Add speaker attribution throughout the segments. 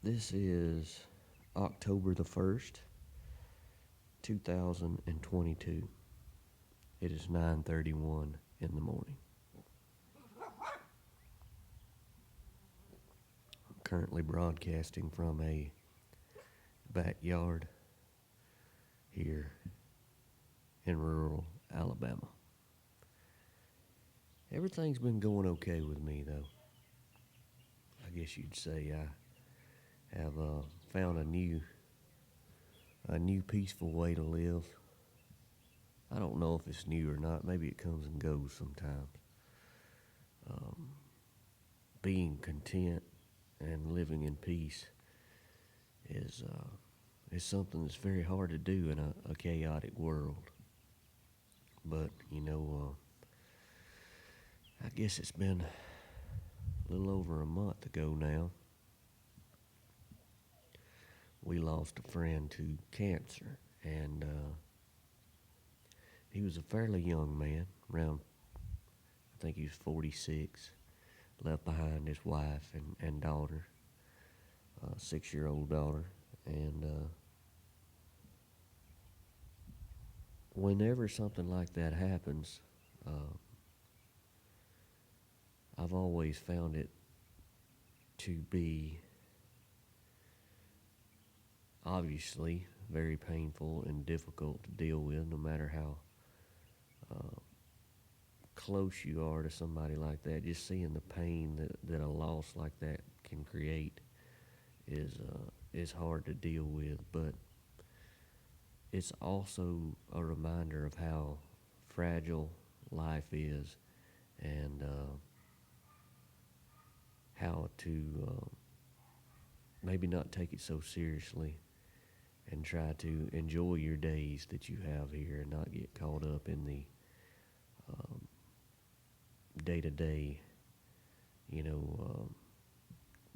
Speaker 1: This is October the 1st, 2022. It is 9:31 in the morning. I'm currently broadcasting from a backyard here in rural Alabama. Everything's been going okay with me, though. I guess you'd say I have found a new peaceful way to live. I don't know if it's new or not. Maybe it comes and goes sometimes. Being content and living in peace is something that's very hard to do in a chaotic world. But I guess it's been a little over a month ago now. We lost a friend to cancer, and he was a fairly young man, around, I think he was 46, left behind his wife and daughter, a 6-year-old daughter, and whenever something like that happens, I've always found it to be obviously very painful and difficult to deal with, no matter how close you are to somebody like that. Just seeing the pain that a loss like that can create is hard to deal with, but it's also a reminder of how fragile life is, and how to maybe not take it so seriously and try to enjoy your days that you have here and not get caught up in the day-to-day,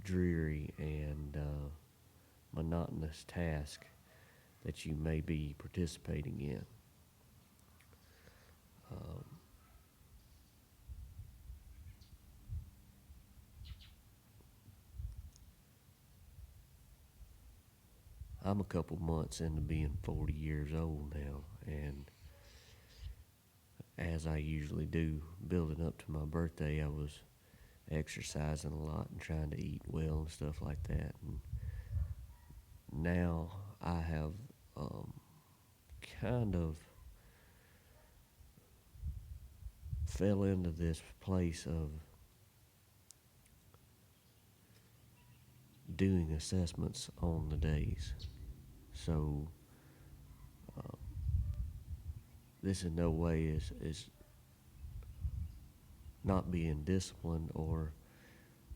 Speaker 1: dreary and monotonous task that you may be participating in. I'm a couple months into being 40 years old now, and as I usually do, building up to my birthday, I was exercising a lot and trying to eat well and stuff like that. And now I have kind of fell into this place of doing assessments on the days. So this in no way is not being disciplined or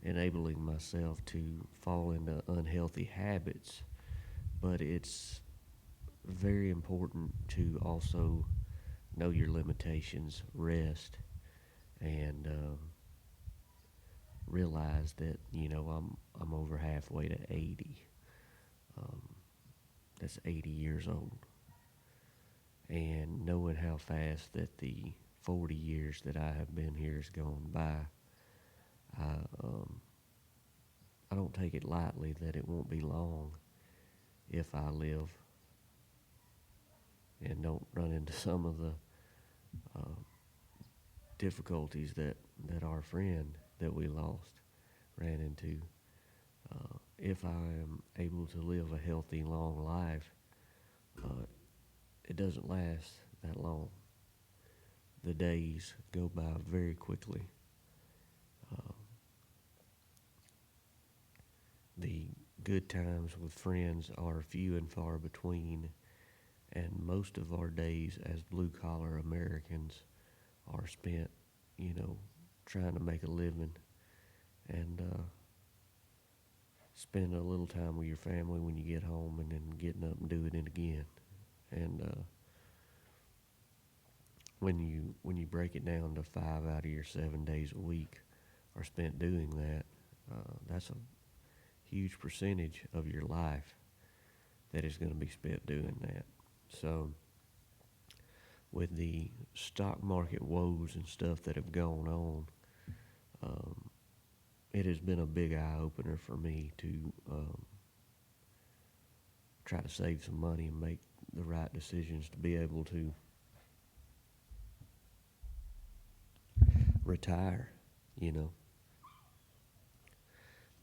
Speaker 1: enabling myself to fall into unhealthy habits, but it's very important to also know your limitations, rest, and realize that I'm over halfway to 80. That's 80 years old, and knowing how fast that the 40 years that I have been here has gone by, I don't take it lightly that it won't be long if I live and don't run into some of the difficulties that our friend that we lost ran into. If I am able to live a healthy, long life, it doesn't last that long. The days go by very quickly. The good times with friends are few and far between, and most of our days as blue-collar Americans are spent, trying to make a living and spend a little time with your family when you get home, and then getting up and doing it again. And when you break it down to 5 out of your 7 days a week are spent doing that, that's a huge percentage of your life that is going to be spent doing that. So with the stock market woes and stuff that have gone on, it has been a big eye-opener for me to try to save some money and make the right decisions to be able to retire, you know,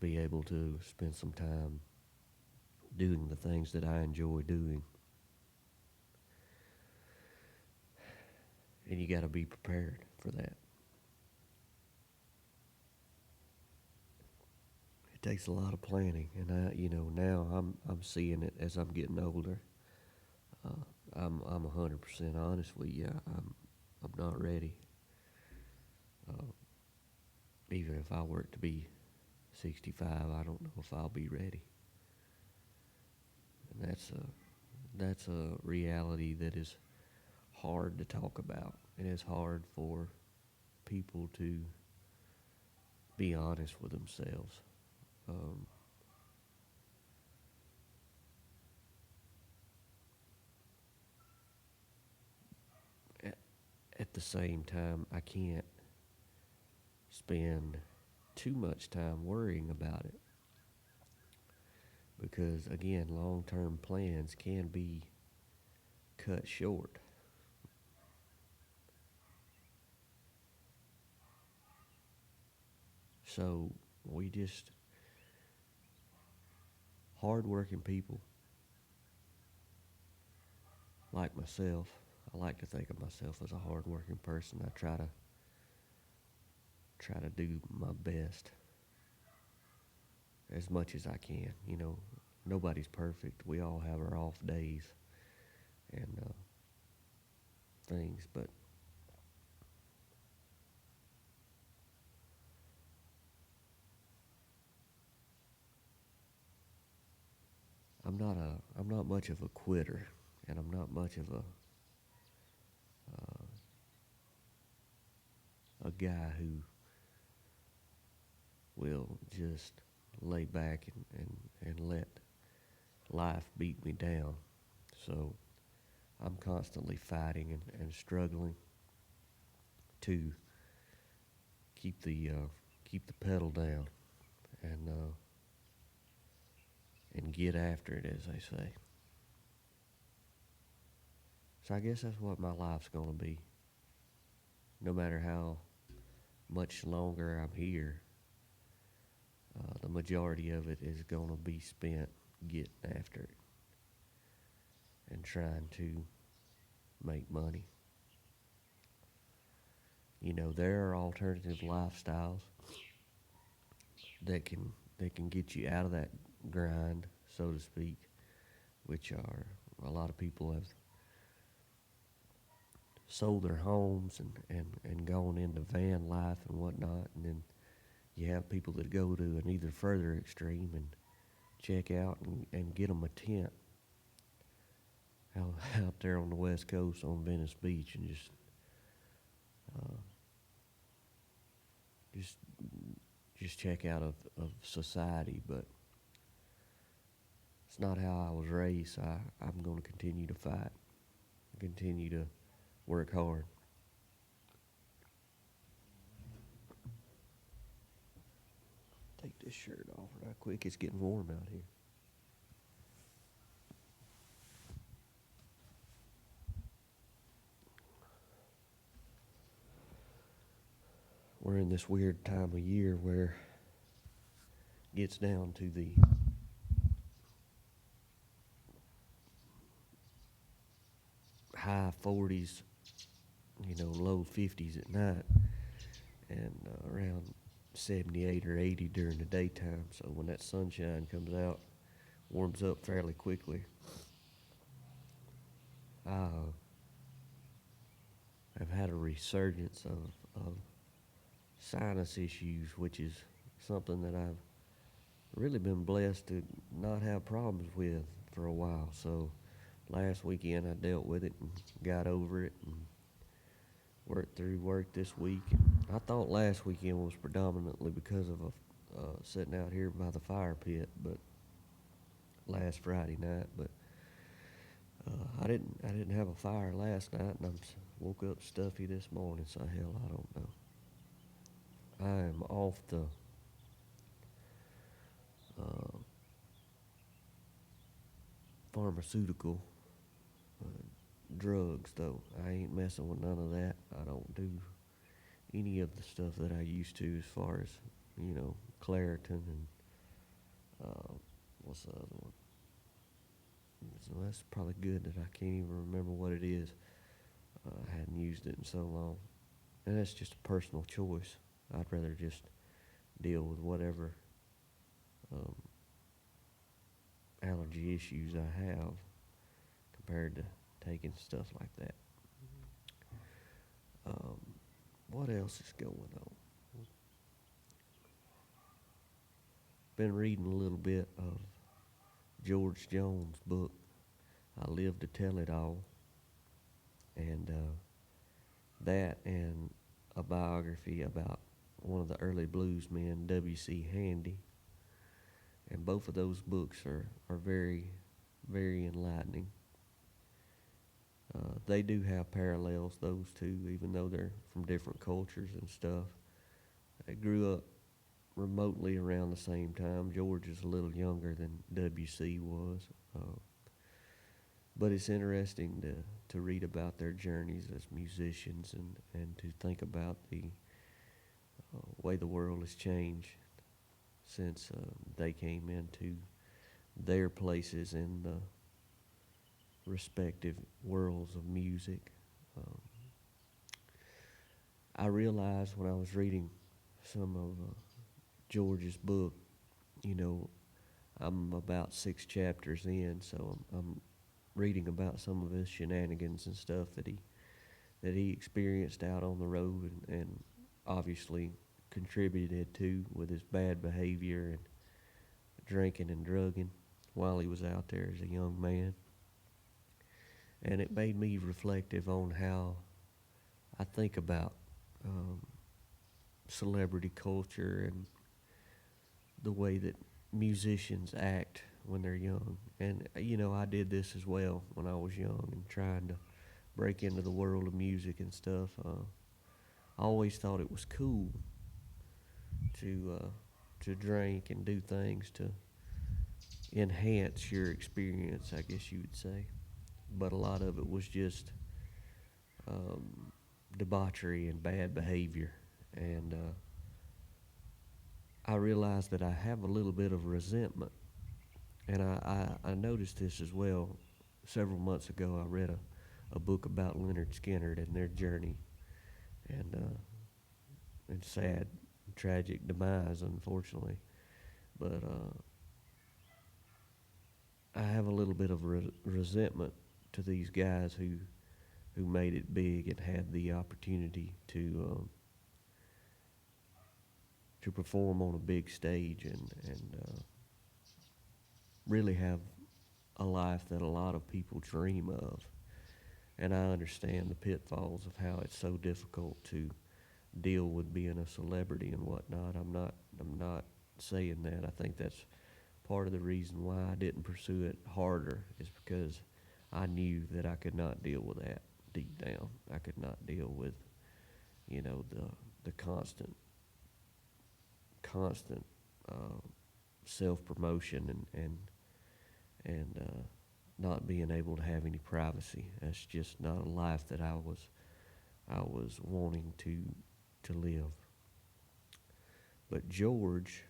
Speaker 1: be able to spend some time doing the things that I enjoy doing. And you got to be prepared for that. It takes a lot of planning, and now I'm seeing it as I'm getting older. I'm 100% honest with you. I'm not ready. Uh, Even if I were to be 65, I don't know if I'll be ready. And that's a reality that is hard to talk about, and it's hard for people to be honest with themselves. Um, at, at the same time, I can't spend too much time worrying about it because, again, long-term plans can be cut short. So we just, hardworking people like myself, I like to think of myself as a hardworking person. I try to do my best as much as I can. Nobody's perfect. We all have our off days and things, but I'm not much of a quitter, and I'm not much of a guy who will just lay back and let life beat me down. So I'm constantly fighting and struggling to keep keep the pedal down and and get after it, as they say. So I guess that's what my life's gonna be. No matter how much longer I'm here, the majority of it is gonna be spent getting after it and trying to make money. There are alternative lifestyles that can get you out of that grind, so to speak, which are a lot of people have sold their homes and gone into van life and whatnot, and then you have people that go to an either further extreme and check out and get them a tent out there on the west coast on Venice Beach and uh, just just check out of society. But it's not how I was raised. I'm going to continue to fight, continue to work hard. Take this shirt off right quick. It's getting warm out here. We're in this weird time of year where it gets down to the high 40s, low 50s at night, and around 78 or 80 during the daytime. So when that sunshine comes out, warms up fairly quickly. I have had a resurgence of sinus issues, which is something that I've really been blessed to not have problems with for a while. So last weekend I dealt with it and got over it and worked through work this week. And I thought last weekend was predominantly because of sitting out here by the fire pit, but last Friday night. But I didn't have a fire last night, and I woke up stuffy this morning. So hell, I don't know. I am off uh, pharmaceutical uh, drugs, though. I ain't messing with none of that. I don't do any of the stuff that I used to as far as, Claritin and uh, what's the other one? So that's probably good that I can't even remember what it is. I hadn't used it in so long. And that's just a personal choice. I'd rather just deal with whatever um, allergy issues I have compared to taking stuff like that. Um, what else is going on? Been reading a little bit of George Jones' book, I Live to Tell It All, and that and a biography about one of the early blues men, W.C. Handy. And both of those books are very, very enlightening. They do have parallels, those two, even though they're from different cultures and stuff. They grew up remotely around the same time. George is a little younger than W.C. was. But it's interesting to read about their journeys as musicians and to think about the way the world has changed since they came into their places in the respective worlds of music. Um, I realized when I was reading some of George's book, you know, I'm about 6 chapters in, so I'm reading about some of his shenanigans and stuff that he experienced out on the road and obviously contributed to with his bad behavior and drinking and drugging while he was out there as a young man. And it made me reflective on how I think about um, celebrity culture and the way that musicians act when they're young. And, I did this as well when I was young and trying to break into the world of music and stuff. I always thought it was cool to drink and do things to enhance your experience, I guess you would say. But a lot of it was just um, debauchery and bad behavior. And I realized that I have a little bit of resentment. And I noticed this as well. Several months ago, I read a book about Leonard Skinner and their journey and sad, tragic demise, unfortunately. But I have a little bit of resentment to these guys who made it big and had the opportunity to perform on a big stage and really have a life that a lot of people dream of. And I understand the pitfalls of how it's so difficult to deal with being a celebrity and whatnot. I'm not saying that. I think that's part of the reason why I didn't pursue it harder is because I knew that I could not deal with that deep down. I could not deal with, the constant uh, self promotion and not being able to have any privacy. That's just not a life that I was wanting to live. But George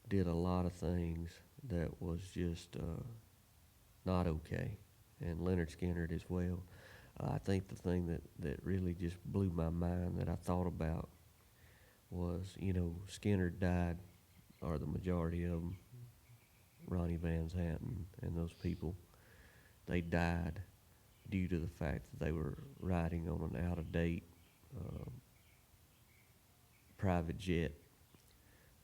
Speaker 1: did a lot of things that was just not okay, and Leonard Skinner as well. I think the thing that really just blew my mind that I thought about was, Skinner died, or the majority of them, Ronnie Van Zant and those people, they died due to the fact that they were riding on an out-of-date uh, private jet,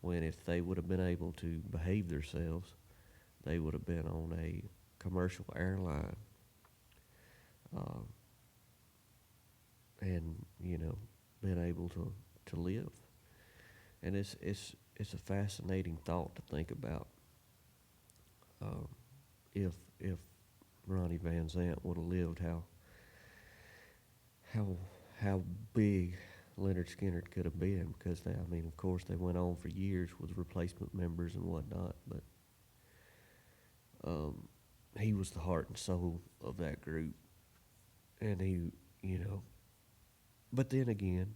Speaker 1: when if they would have been able to behave themselves, they would have been on a commercial airline uh, and, been able to live. And it's a fascinating thought to think about. Um, if Ronnie Van Zant would have lived, how how big Leonard Skinner could have been, because of course, they went on for years with replacement members and whatnot. But he was the heart and soul of that group. And he, you know, but then again,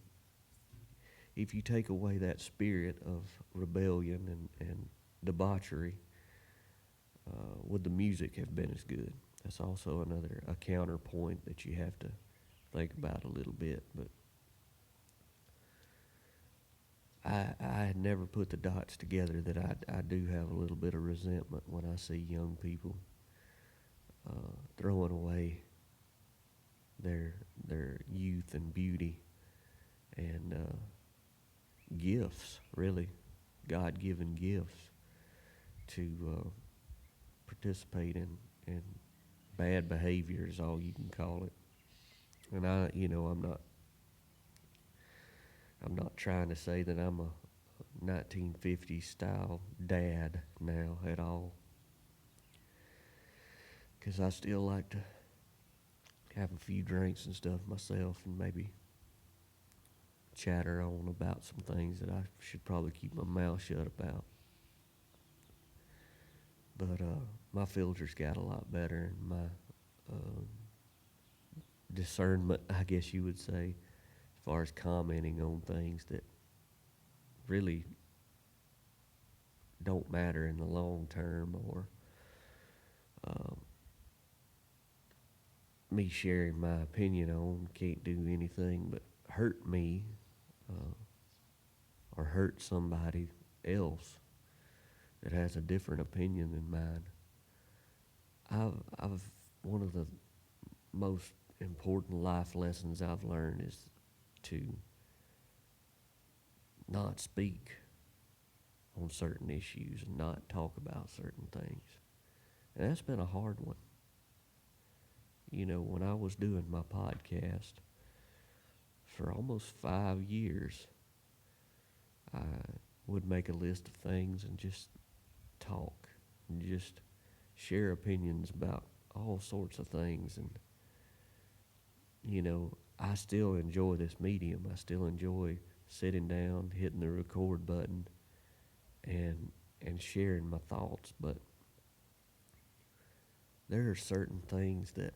Speaker 1: if you take away that spirit of rebellion and debauchery, would the music have been as good? That's also another a counterpoint that you have to think about a little bit. But I had never put the dots together that I do have a little bit of resentment when I see young people throwing away their youth and beauty and gifts, really, God-given gifts to participate in bad behavior is all you can call it. And I'm not trying to say that I'm a 1950s style dad now at all, because I still like to have a few drinks and stuff myself and maybe chatter on about some things that I should probably keep my mouth shut about. But my filters got a lot better, and my uh, discernment, I guess you would say, as far as commenting on things that really don't matter in the long term, or um, me sharing my opinion on can't do anything but hurt me uh, or hurt somebody else that has a different opinion than mine. I've one of the most important life lessons I've learned is to not speak on certain issues and not talk about certain things. And that's been a hard one. You know, when I was doing my podcast for almost 5 years, I would make a list of things and just talk and just share opinions about all sorts of things. And, you know, I still enjoy this medium. I still enjoy sitting down, hitting the record button, and sharing my thoughts. But there are certain things that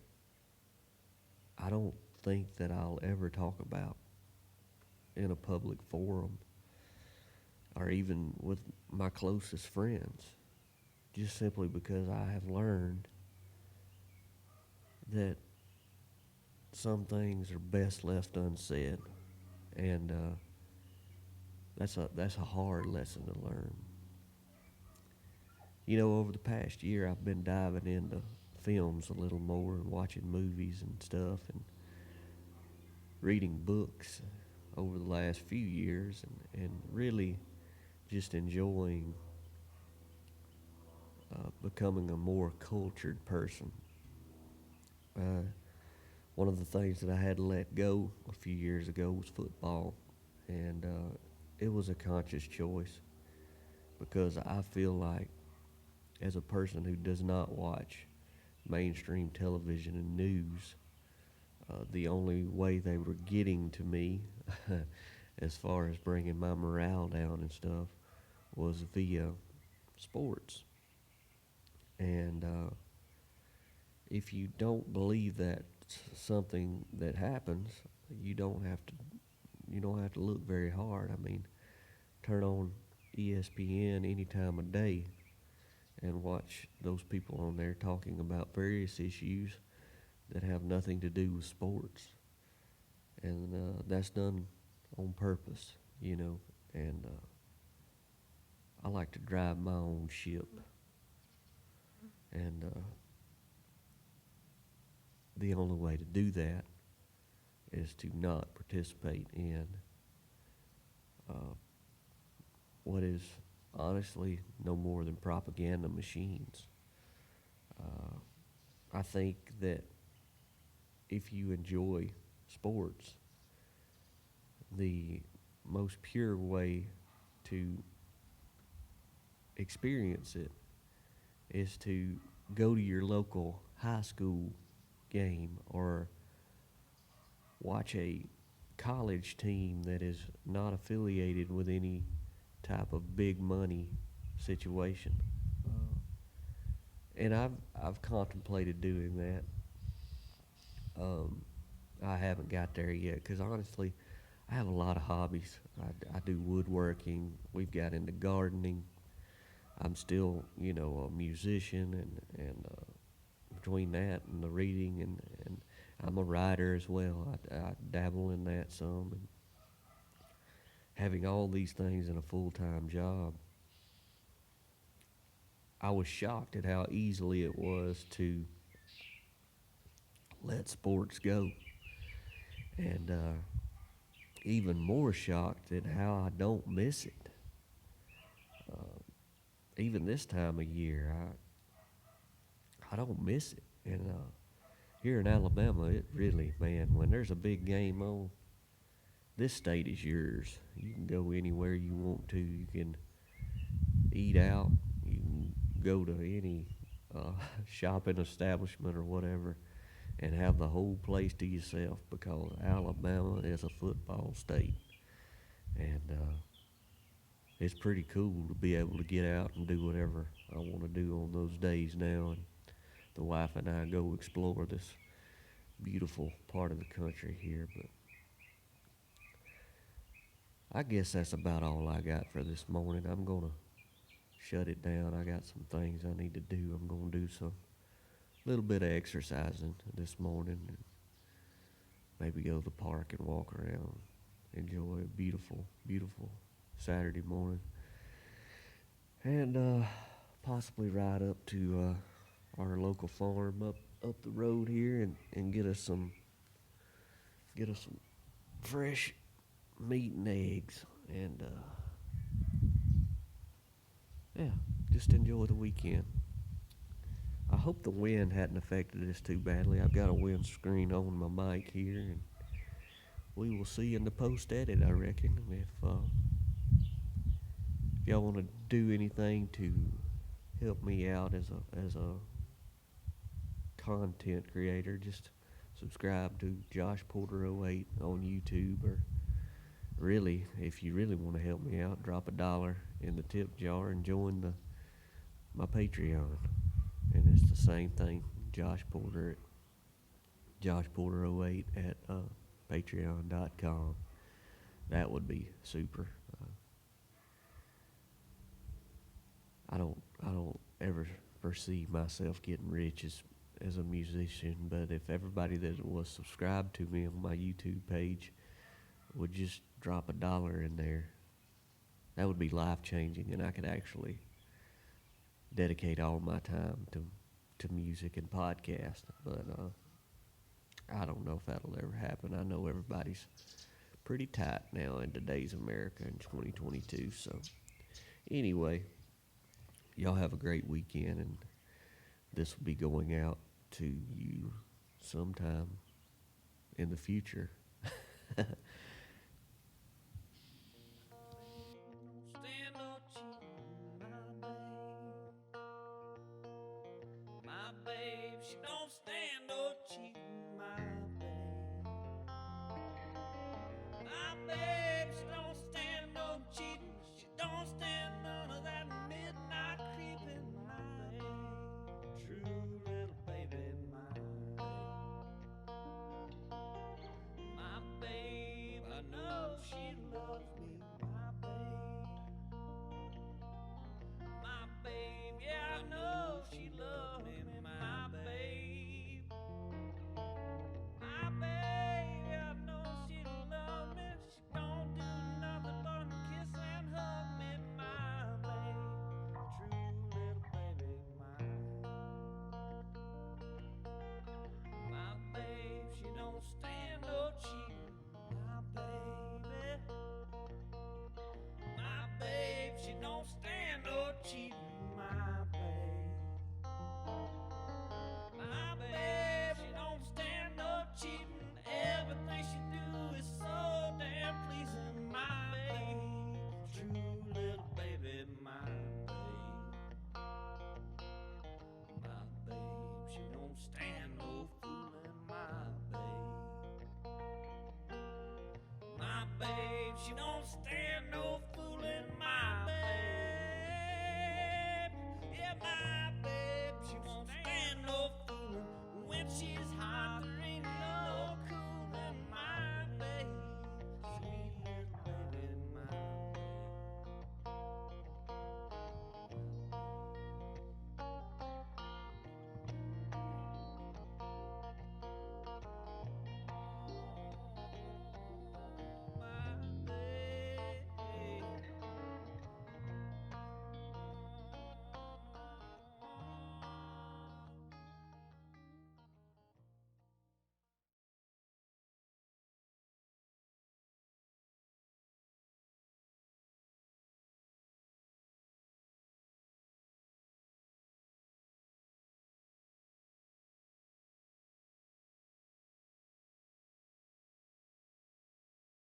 Speaker 1: I don't think that I'll ever talk about in a public forum or even with my closest friends, just simply because I have learned that some things are best left unsaid. And that's a hard lesson to learn. You know, over the past year, I've been diving into films a little more and watching movies and stuff and reading books over the last few years, and really just enjoying becoming a more cultured person. Uh, One of the things that I had to let go a few years ago was football, and it was a conscious choice because I feel like, as a person who does not watch mainstream television and news, the only way they were getting to me, as far as bringing my morale down and stuff, was via sports. And if you don't believe that something that happens, you don't have to you don't have to look very hard. I mean, turn on ESPN any time of day and watch those people on there talking about various issues that have nothing to do with sports, and that's done on purpose, you know. And I like to drive my own ship, and the only way to do that is to not participate in uh, what is honestly no more than propaganda machines. Uh, I think that if you enjoy sports, the most pure way to experience it is to go to your local high school game or watch a college team that is not affiliated with any type of big money situation. And I've contemplated doing that. Um, I haven't got there yet because honestly, I have a lot of hobbies. I do woodworking. We've got into gardening. I'm still, a musician, and between that and the reading, and I'm a writer as well. I dabble in that some, and having all these things in a full time job, I was shocked at how easily it was to let sports go, and even more shocked at how I don't miss it. Even this time of year, I don't miss it. And here in Alabama, it really, man, when there's a big game on, this state is yours. You can go anywhere you want to. You can eat out. You can go to any uh, shopping establishment or whatever and have the whole place to yourself because Alabama is a football state. And it's pretty cool to be able to get out and do whatever I want to do on those days now. And the wife and I go explore this beautiful part of the country here. But I guess that's about all I got for this morning. I'm going to shut it down. I got some things I need to do. I'm going to do some little bit of exercising this morning and maybe go to the park and walk around. Enjoy a beautiful, beautiful Saturday morning. And possibly ride up to our local farm up the road here and get us some fresh meat and eggs and yeah, just enjoy the weekend. I hope the wind hadn't affected us too badly. I've got a windscreen on my mic here, and we will see in the post edit. I reckon if y'all want to do anything to help me out as a content creator, just subscribe to joshporter08 on YouTube, or really, if you really want to help me out, drop $1 in the tip jar and join my Patreon. And it's the same thing, joshporter08 at patreon.com. That would be super. I don't ever foresee myself getting rich as a musician, but if everybody that was subscribed to me on my YouTube page would just drop $1 in there, that would be life changing, and I could actually dedicate all my time to music and podcast. But I don't know if that'll ever happen. I know everybody's pretty tight now in today's America in 2022. So anyway, y'all have a great weekend, and this will be going out to you sometime in the future.